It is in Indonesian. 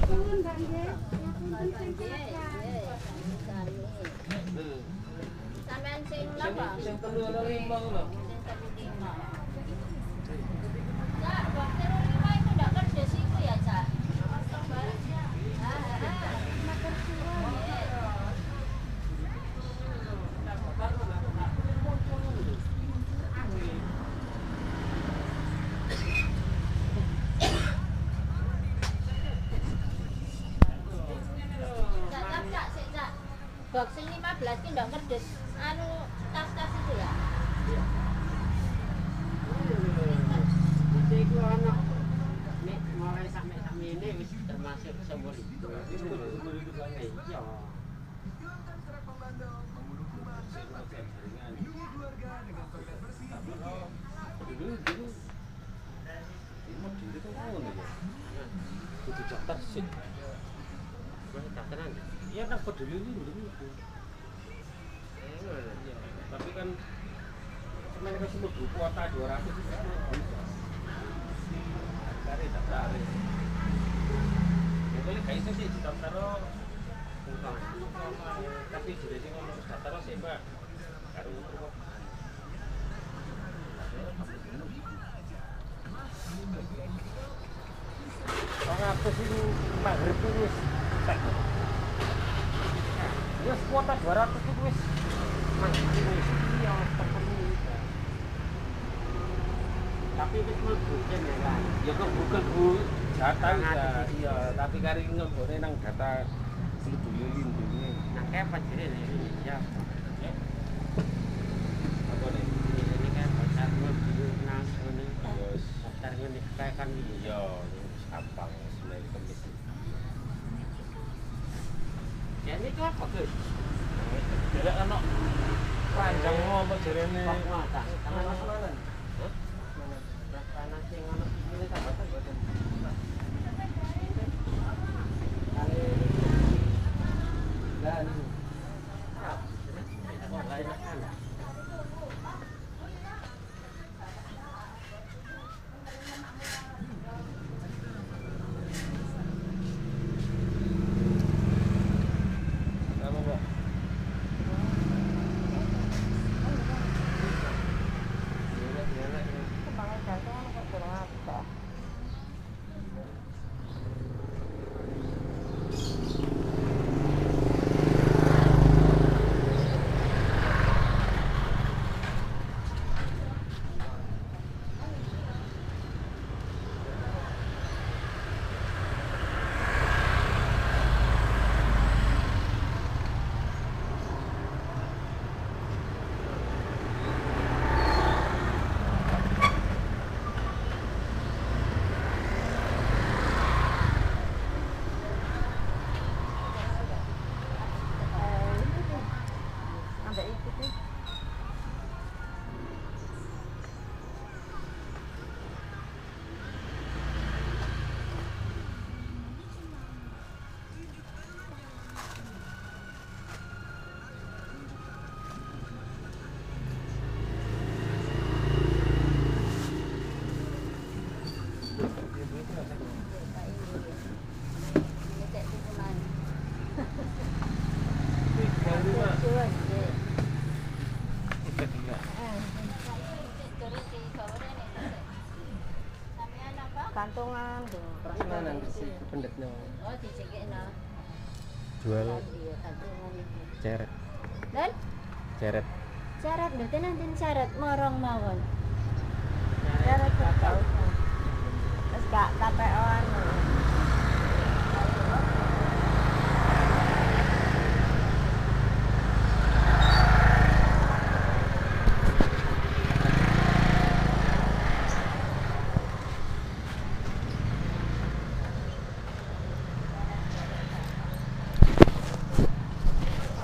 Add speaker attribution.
Speaker 1: Turun Mbak nggih. Punten silakan.
Speaker 2: Sampeyan sing napa?
Speaker 3: Sing 3 lho.
Speaker 2: Cak, dokter 5 itu ndak kerja siku ya, Cak?
Speaker 1: Matur suwun.
Speaker 2: Cak, sik, Cak. Box sing 15 ki ndak kerdes. Anu tas-tas itu ya.
Speaker 4: Iku ana nek mulai sampe sakmene wis termasuk sumur itu. Iya.
Speaker 3: Kudu daftar sih.
Speaker 4: Mas daftaran.
Speaker 3: Iya nang peduli ini dulu. Tapi kan sebenarnya kan semua kuota 200 itu kan bisa. Daftar. Ya boleh guys sih daftar tapi jadi sing ono daftar sih Mbak. Karo kok. Apa sih maghrib itu wis tek. Wis kuota 200 itu wis maghrib wis iya terpenuhi.
Speaker 4: Tapi wis mlebu kan ya kan.
Speaker 3: Ya kok Google Bu data iya, tapi kari ngebone nang data sedulur lindungi.
Speaker 4: Nah kayak apa jadi Indonesia?
Speaker 3: Apa nih?
Speaker 4: Ini kan pasar mlebu nang ngene.
Speaker 3: Yes.
Speaker 4: Pasar ngene kayak kan
Speaker 3: Iya, sampang Senin Kamis.
Speaker 4: ya ini tuh apa Gus?
Speaker 3: Delek ana panjang apa jarene?
Speaker 4: Kok mata? Tangan
Speaker 3: Mas
Speaker 4: mas
Speaker 3: Manan.
Speaker 4: Hah? Tanah sing ono ini tambatan boten. Kali dan lain kan.
Speaker 3: Apa, Mbak?
Speaker 1: Kembangan jantung kok kurang apa? Ambek itu sih.
Speaker 2: Ini cek tukunan.
Speaker 1: Suwun nggih.
Speaker 3: Kita tinggal.
Speaker 2: Cek terus di gawane nek. Sampeyan apa?
Speaker 1: Kantongan tuh.
Speaker 3: Prasmanan sih pendeknya.
Speaker 2: Oh, dicekekno.
Speaker 3: Jual
Speaker 2: Iya, kantongan iki.
Speaker 3: ceret.
Speaker 2: Dan
Speaker 3: Ceret.
Speaker 2: syarat mboten nanten syarat morong mawon.